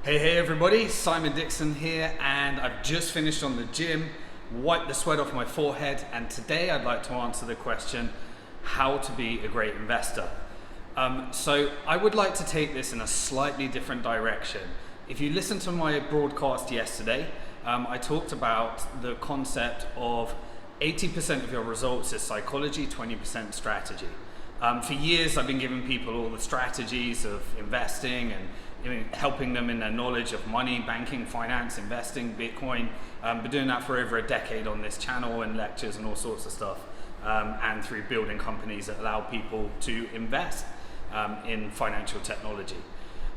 Hey everybody, Simon Dixon here, and I've just finished on the gym, wiped the sweat off my forehead, and today I'd like to answer the question, how to be a great investor. So I would like to take this in a slightly different direction. If you listened to my broadcast yesterday, I talked about the concept of 80% of your results is psychology, 20% strategy. For years I've been giving people all the strategies of investing and helping them in their knowledge of money, banking, finance, investing, Bitcoin. Been doing that for over a decade on this channel and lectures and all sorts of stuff, and through building companies that allow people to invest in financial technology.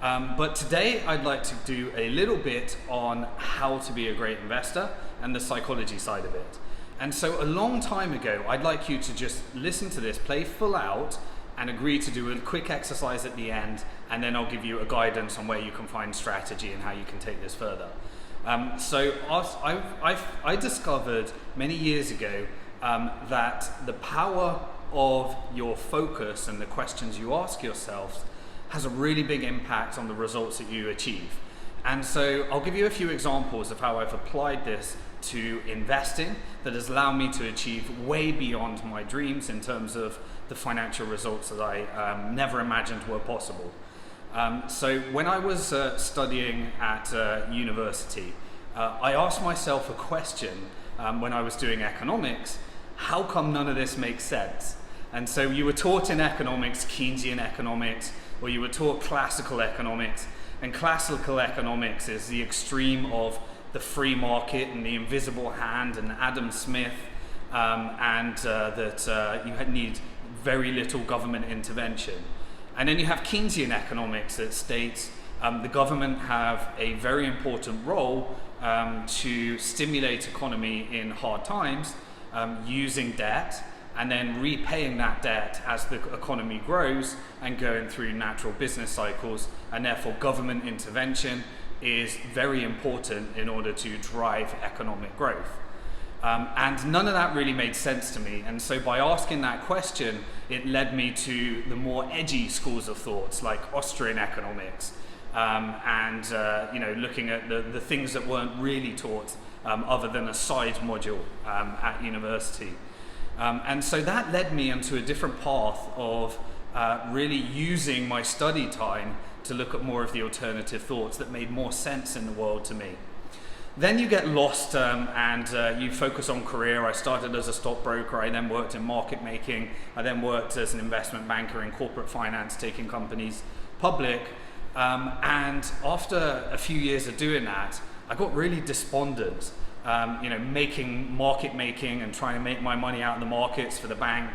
But today I'd like to do a little bit on how to be a great investor and the psychology side of it. And so a long time ago, I'd like you to just listen to this, play full out, and agree to do a quick exercise at the end, and then I'll give you a guidance on where you can find strategy and how you can take this further. So I discovered many years ago that the power of your focus and the questions you ask yourself has a really big impact on the results that you achieve. And so I'll give you a few examples of how I've applied this to investing that has allowed me to achieve way beyond my dreams in terms of the financial results that I never imagined were possible. So when I was studying at university, I asked myself a question when I was doing economics: how come none of this makes sense? And so you were taught in economics, Keynesian economics, or you were taught classical economics, and classical economics is the extreme of the free market and the invisible hand and Adam Smith, that you need very little government intervention. And then you have Keynesian economics that states the government have a very important role to stimulate economy in hard times using debt and then repaying that debt as the economy grows and going through natural business cycles, and therefore government intervention is very important in order to drive economic growth. And none of that really made sense to me, and so by asking that question, it led me to the more edgy schools of thoughts like Austrian economics, looking at the things that weren't really taught other than a side module at university. And so that led me into a different path of really using my study time to look at more of the alternative thoughts that made more sense in the world to me. Then you get lost and you focus on career. I started as a stockbroker, I then worked in market making, I then worked as an investment banker in corporate finance, taking companies public. And after a few years of doing that, I got really despondent, making market making and trying to make my money out in the markets for the bank,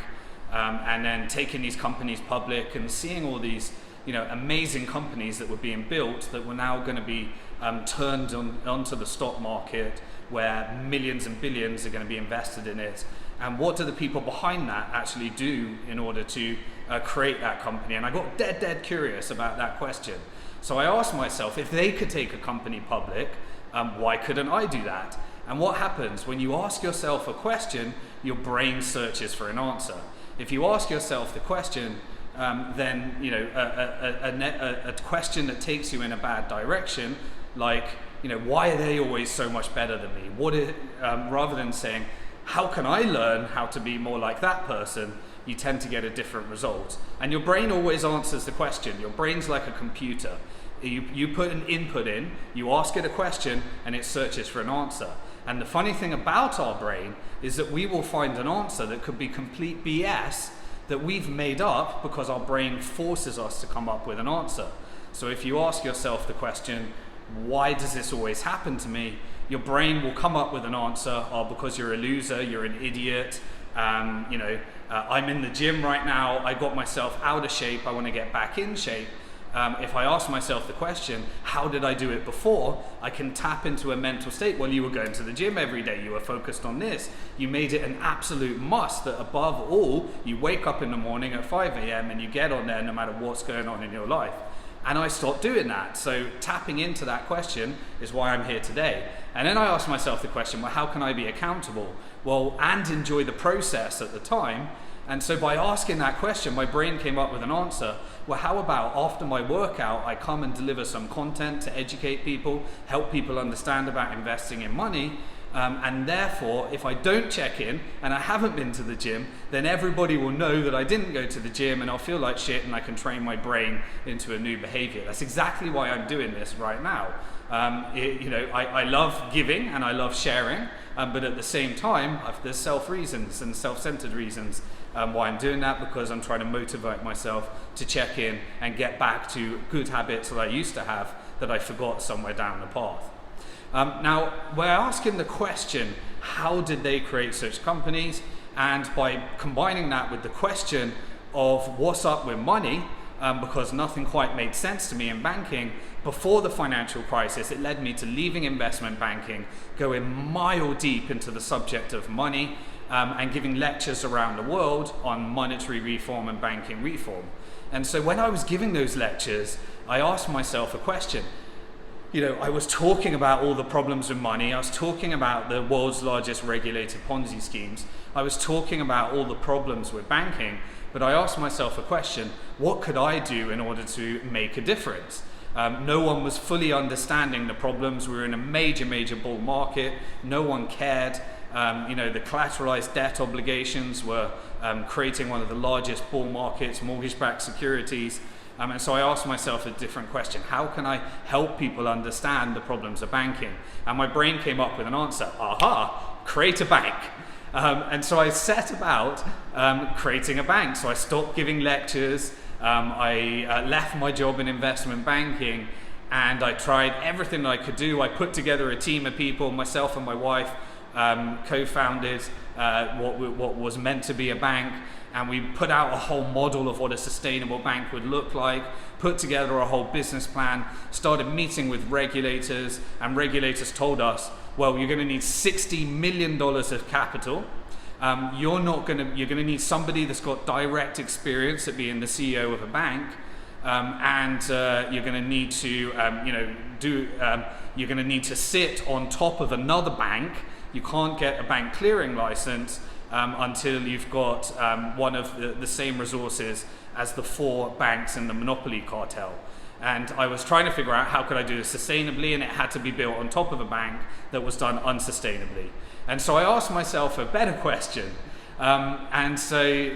and then taking these companies public and seeing all these amazing companies that were being built that were now going to be turned onto the stock market, where millions and billions are going to be invested in it. And what do the people behind that actually do in order to create that company? And I got dead curious about that question. So I asked myself, if they could take a company public, why couldn't I do that? And what happens when you ask yourself a question? Your brain searches for an answer. If you ask yourself the question, then a question that takes you in a bad direction, like why are they always so much better than me? Rather than saying, how can I learn how to be more like that person, you tend to get a different result. And your brain always answers the question. Your brain's like a computer. You put an input in, you ask it a question, and it searches for an answer. And the funny thing about our brain is that we will find an answer that could be complete BS that we've made up because our brain forces us to come up with an answer. So if you ask yourself the question, why does this always happen to me? Your brain will come up with an answer, because you're a loser, you're an idiot, I'm in the gym right now, I got myself out of shape, I want to get back in shape. If I ask myself the question, how did I do it before? I can tap into a mental state. Well, you were going to the gym every day, you were focused on this. You made it an absolute must that above all, you wake up in the morning at 5 a.m. and you get on there no matter what's going on in your life. And I stopped doing that. So tapping into that question is why I'm here today. And then I asked myself the question, well, how can I be accountable? Well, and enjoy the process at the time. And so by asking that question, my brain came up with an answer. Well, how about after my workout, I come and deliver some content to educate people, help people understand about investing in money, and therefore, if I don't check in and I haven't been to the gym, then everybody will know that I didn't go to the gym, and I'll feel like shit, and I can train my brain into a new behavior. That's exactly why I'm doing this right now. I love giving and I love sharing, but at the same time, there's self-reasons and self-centered reasons why I'm doing that, because I'm trying to motivate myself to check in and get back to good habits that I used to have that I forgot somewhere down the path. Now, we're asking the question, how did they create such companies? And by combining that with the question of what's up with money, because nothing quite made sense to me in banking, before the financial crisis, it led me to leaving investment banking, going mile deep into the subject of money, and giving lectures around the world on monetary reform and banking reform. And so when I was giving those lectures, I asked myself a question. I was talking about all the problems with money. I was talking about the world's largest regulated Ponzi schemes. I was talking about all the problems with banking, but I asked myself a question: what could I do in order to make a difference? No one was fully understanding the problems. We were in a major bull market. No one cared. The collateralized debt obligations were creating one of the largest bull markets, mortgage-backed securities. And so I asked myself a different question. How can I help people understand the problems of banking? And my brain came up with an answer. Aha, create a bank. And so I set about creating a bank. So I stopped giving lectures. I left my job in investment banking, and I tried everything that I could do. I put together a team of people. Myself and my wife co-founded what was meant to be a bank. And we put out a whole model of what a sustainable bank would look like, put together a whole business plan, started meeting with regulators, and regulators told us, well, you're going to need $60 million of capital. You're going to need somebody that's got direct experience at being the CEO of a bank, and you're going to need to, you're going to need to sit on top of another bank. You can't get a bank clearing license until you've got one of the same resources as the 4 banks in the monopoly cartel. And I was trying to figure out how could I do this sustainably, and it had to be built on top of a bank that was done unsustainably. And so I asked myself a better question. And so,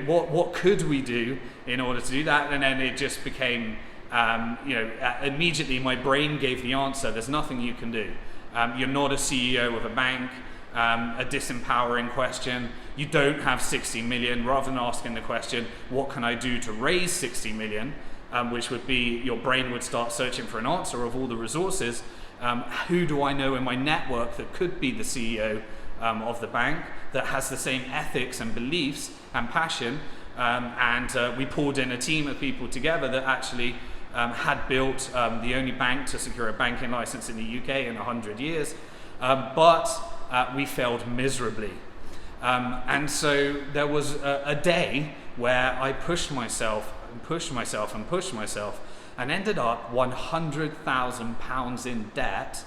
what could we do in order to do that? And then it just became, immediately my brain gave the answer. There's nothing you can do. You're not a CEO of a bank. A disempowering question. You don't have 60 million. Rather than asking the question, what can I do to raise 60 million, which would be, your brain would start searching for an answer of all the resources. Who do I know in my network that could be the CEO of the bank, that has the same ethics and beliefs and passion? And we pulled in a team of people together that actually had built the only bank to secure a banking license in the UK in 100 years. But we failed miserably. And so there was a day where I pushed myself and ended up £100,000 in debt,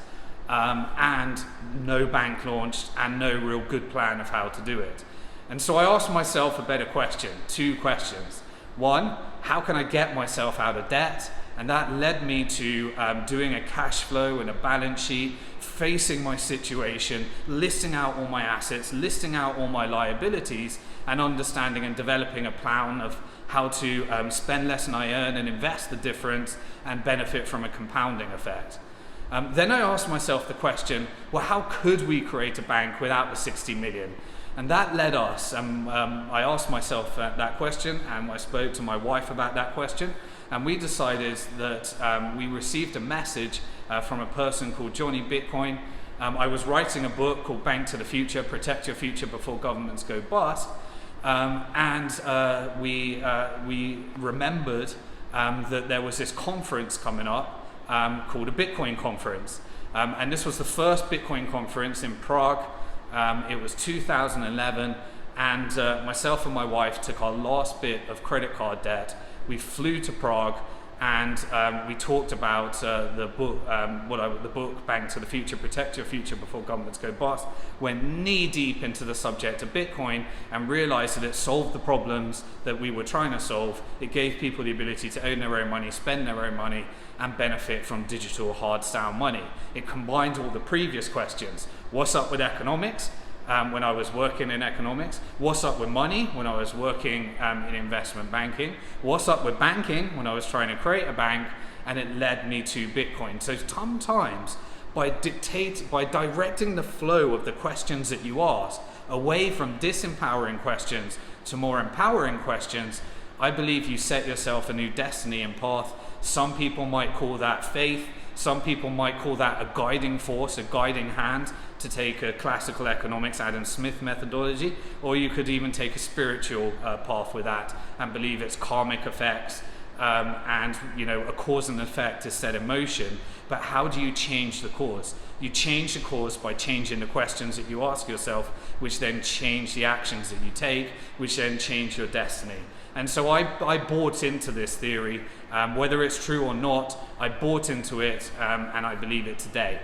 and no bank launched and no real good plan of how to do it. And so I asked myself a better question, 2 questions. One, how can I get myself out of debt? And that led me to doing a cash flow and a balance sheet, facing my situation, listing out all my assets, listing out all my liabilities, and understanding and developing a plan of how to spend less than I earn and invest the difference and benefit from a compounding effect. Then I asked myself the question, well, how could we create a bank without the 60 million? And that led us, I asked myself that question, and I spoke to my wife about that question, and we decided that we received a message from a person called Johnny Bitcoin. I was writing a book called Bank to the Future, Protect Your Future Before Governments Go Bust, and we remembered that there was this conference coming up called a Bitcoin conference. And this was the first Bitcoin conference in Prague. It was 2011, and myself and my wife took our last bit of credit card debt. We flew to Prague, and we talked about the book, the book Bank to the Future, Protect Your Future Before Governments Go Bust. Went knee deep into the subject of Bitcoin and realized that it solved the problems that we were trying to solve. It gave people the ability to own their own money, spend their own money, and benefit from digital hard style money. It combined all the previous questions. What's up with economics? When I was working in economics. What's up with money? When I was working in investment banking. What's up with banking? When I was trying to create a bank, and it led me to Bitcoin. So sometimes by directing the flow of the questions that you ask away from disempowering questions to more empowering questions, I believe you set yourself a new destiny and path. Some people might call that faith. Some people might call that a guiding force, a guiding hand, to take a classical economics Adam Smith methodology, or you could even take a spiritual path with that and believe it's karmic effects, and a cause and effect is set in motion. But how do you change the cause? You change the cause by changing the questions that you ask yourself, which then change the actions that you take, which then change your destiny. And so I bought into this theory, whether it's true or not. I bought into it, and I believe it today.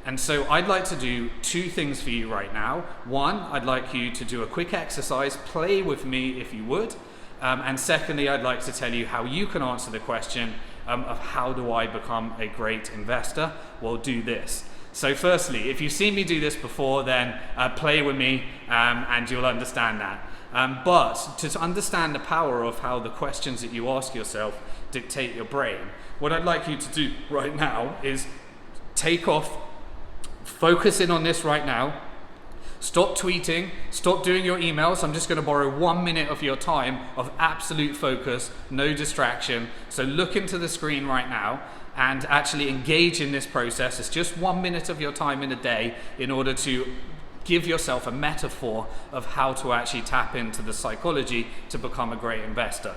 And so I'd like to do two things for you right now. One, I'd like you to do a quick exercise, play with me if you would. And secondly, I'd like to tell you how you can answer the question of how do I become a great investor? Well, do this. So firstly, if you've seen me do this before, then play with me and you'll understand that. But to understand the power of how the questions that you ask yourself dictate your brain, what I'd like you to do right now is take off, focus in on this right now. Stop tweeting, stop doing your emails. I'm just going to borrow 1 minute of your time of absolute focus, no distraction. So look into the screen right now and actually engage in this process. It's just 1 minute of your time in a day in order to give yourself a metaphor of how to actually tap into the psychology to become a great investor.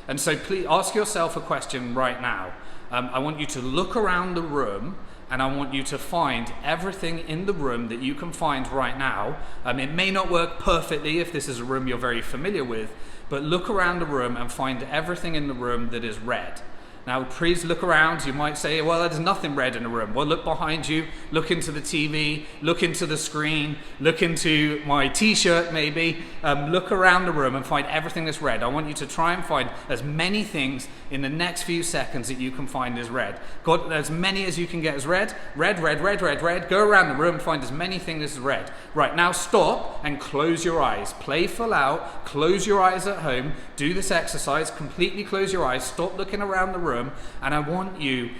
And so please ask yourself a question right now. I want you to look around the room, and I want you to find everything in the room that you can find right now. It may not work perfectly if this is a room you're very familiar with, but look around the room and find everything in the room that is red. Now, please look around. You might say, well, there's nothing red in the room. Well, look behind you, look into the TV, look into the screen, look into my t-shirt maybe. Look around the room and find everything that's red. I want you to try and find as many things in the next few seconds that you can find as red. Got as many as you can get as red. Red, red, red, red, red. Go around the room and find as many things as red. Right, now stop and close your eyes. Play full out. Close your eyes at home. Do this exercise. Completely close your eyes. Stop looking around the room. And I want you,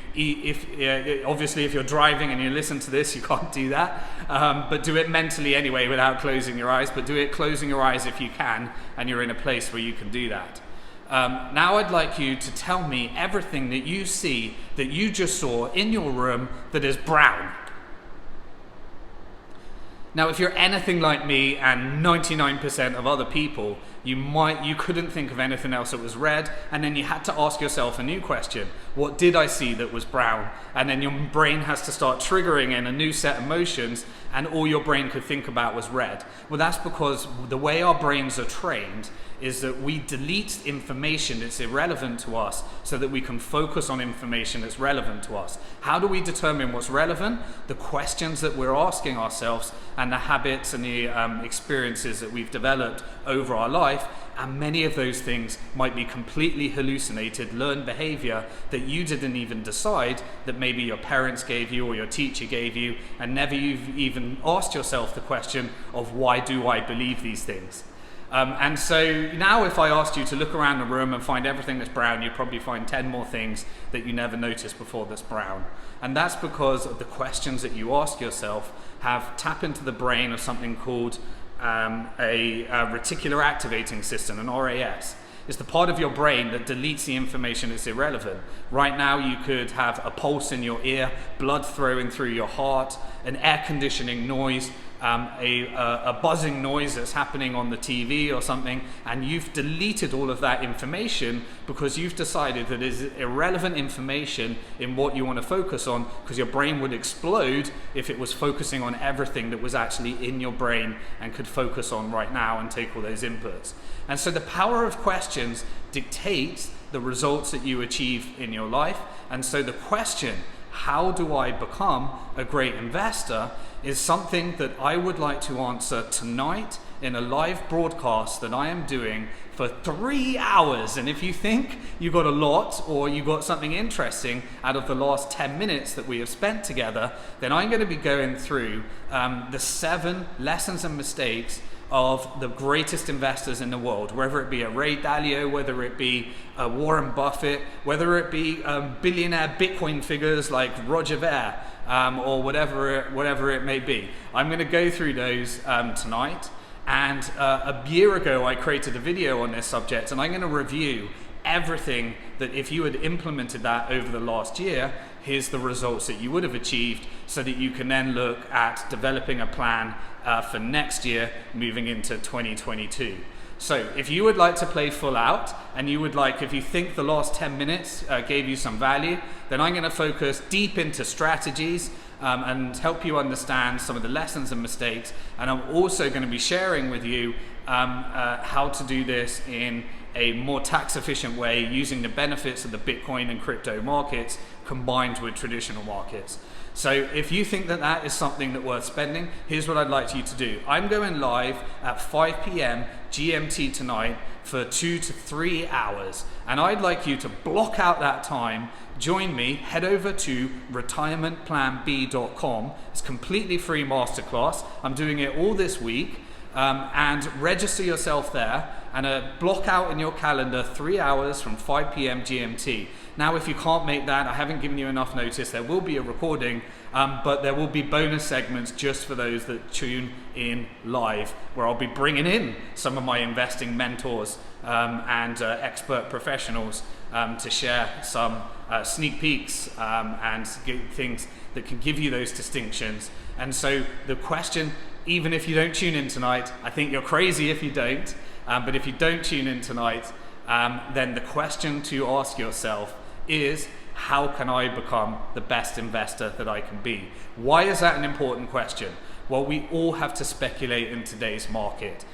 obviously if you're driving and you listen to this, you can't do that, but do it mentally anyway without closing your eyes, but do it closing your eyes if you can, and you're in a place where you can do that. Now I'd like you to tell me everything that you see, that you just saw in your room that is brown. Now, if you're anything like me and 99% of other people, you couldn't think of anything else that was red, and then you had to ask yourself a new question. What did I see that was brown? And then your brain has to start triggering in a new set of emotions, and all your brain could think about was red. Well, that's because the way our brains are trained is that we delete information that's irrelevant to us so that we can focus on information that's relevant to us. How do we determine what's relevant? The questions that we're asking ourselves and the habits and the experiences that we've developed over our life, and many of those things might be completely hallucinated, learned behavior that you didn't even decide, that maybe your parents gave you or your teacher gave you, and never you've even asked yourself the question of why do I believe these things? And so now if I asked you to look around the room and find everything that's brown, you'd probably find 10 more things that you never noticed before that's brown. And that's because of the questions that you ask yourself have tap into the brain of something called a reticular activating system, an RAS. It's the part of your brain that deletes the information that's irrelevant. Right now you could have a pulse in your ear, blood flowing through your heart, an air conditioning noise, a buzzing noise that's happening on the TV or something, and you've deleted all of that information because you've decided that it's irrelevant information in what you want to focus on, because your brain would explode if it was focusing on everything that was actually in your brain and could focus on right now and take all those inputs. And so the power of questions dictates the results that you achieve in your life. And so the question, how do I become a great investor, is something that I would like to answer tonight in a live broadcast that I am doing for 3 hours. And if you think you got a lot or you got something interesting out of the last 10 minutes that we have spent together, then I'm going to be going through the 7 lessons and mistakes of the greatest investors in the world, whether it be a Ray Dalio, whether it be Warren Buffett, whether it be billionaire Bitcoin figures like Roger Ver, or whatever it may be. I'm going to go through those tonight. And a year ago, I created a video on this subject, and I'm going to review everything that if you had implemented that over the last year, here's the results that you would have achieved, so that you can then look at developing a plan for next year moving into 2022. So if you would like to play full out, and you would like, if you think the last 10 minutes gave you some value, then I'm going to focus deep into strategies and help you understand some of the lessons and mistakes. And I'm also going to be sharing with you how to do this in a more tax efficient way, using the benefits of the Bitcoin and crypto markets combined with traditional markets. So if you think that that is something that's worth spending, here's what I'd like you to do. I'm going live at 5 p.m. GMT tonight for 2 to 3 hours. And I'd like you to block out that time, join me, head over to retirementplanb.com. It's completely free masterclass. I'm doing it all this week. And register yourself there, and block out in your calendar 3 hours from 5 p.m. GMT. Now, if you can't make that, I haven't given you enough notice, there will be a recording, but there will be bonus segments just for those that tune in live, where I'll be bringing in some of my investing mentors and expert professionals to share some sneak peeks and things that can give you those distinctions. And so the question, even if you don't tune in tonight, I think you're crazy if you don't, but if you don't tune in tonight, then the question to ask yourself is, how can I become the best investor that I can be? Why is that an important question? Well, we all have to speculate in today's market.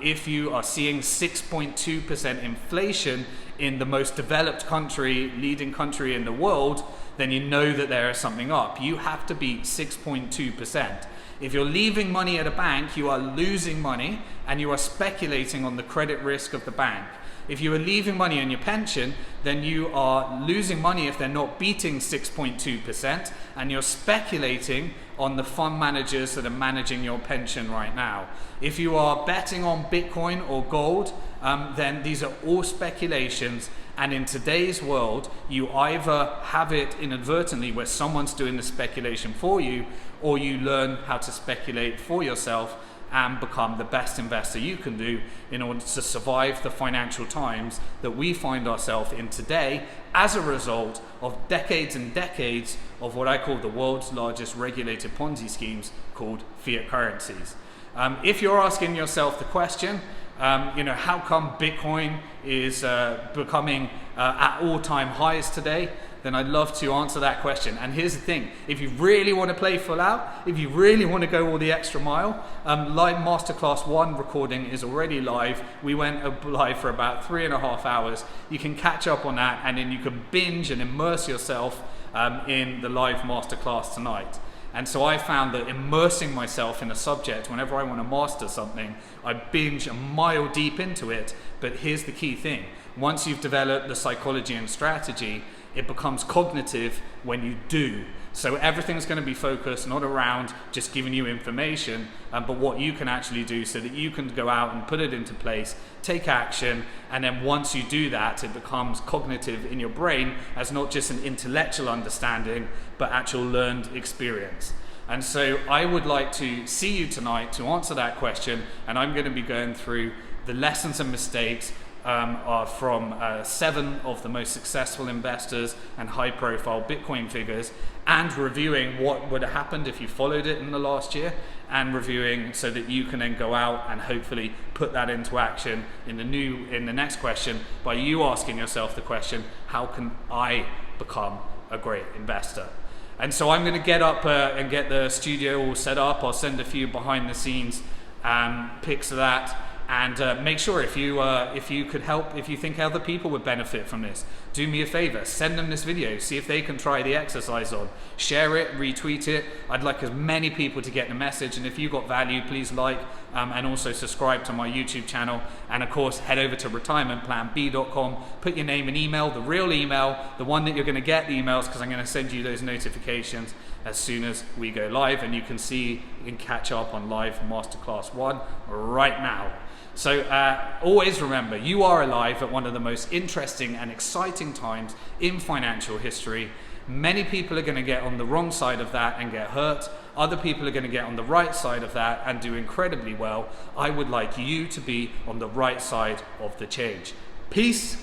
If you are seeing 6.2% inflation in the most developed country, leading country in the world, then you know that there is something up. You have to beat 6.2%. If you're leaving money at a bank, you are losing money, and you are speculating on the credit risk of the bank. If you are leaving money in your pension, then you are losing money if they're not beating 6.2%, and you're speculating on the fund managers that are managing your pension right now. If you are betting on Bitcoin or gold, then these are all speculations. And in today's world, you either have it inadvertently where someone's doing the speculation for you, or you learn how to speculate for yourself and become the best investor you can do in order to survive the financial times that we find ourselves in today, as a result of decades and decades of what I call the world's largest regulated Ponzi schemes called fiat currencies. If you're asking yourself the question, how come Bitcoin is becoming at all-time highs today, then I'd love to answer that question. And here's the thing, if you really want to play full out, if you really want to go all the extra mile, live Masterclass 1 recording is already live. We went live for about 3.5 hours. You can catch up on that, and then you can binge and immerse yourself in the live Masterclass tonight. And so I found that immersing myself in a subject, whenever I want to master something, I binge a mile deep into it. But here's the key thing. Once you've developed the psychology and strategy, it becomes cognitive when you do. So everything's going to be focused not around just giving you information, but what you can actually do, so that you can go out and put it into place, take action, and then once you do that, it becomes cognitive in your brain as not just an intellectual understanding, but actual learned experience. And so I would like to see you tonight to answer that question, and I'm going to be going through the lessons and mistakes are from 7 of the most successful investors and high-profile Bitcoin figures, and reviewing what would have happened if you followed it in the last year, and reviewing so that you can then go out and hopefully put that into action in the next question, by you asking yourself the question, how can I become a great investor? And so I'm going to get up and get the studio all set up. I'll send a few behind the scenes pics of that. And make sure if you could help, if you think other people would benefit from this, do me a favor, send them this video, see if they can try the exercise on. Share it, retweet it. I'd like as many people to get the message, and if you got value, please like and also subscribe to my YouTube channel. And of course, head over to retirementplanb.com, put your name and email, the real email, the one that you're going to get the emails, because I'm going to send you those notifications as soon as we go live, and you can catch up on live Masterclass 1 right now. So always remember, you are alive at one of the most interesting and exciting times in financial history. Many people are going to get on the wrong side of that and get hurt. Other people are going to get on the right side of that and do incredibly well. I would like you to be on the right side of the change. Peace.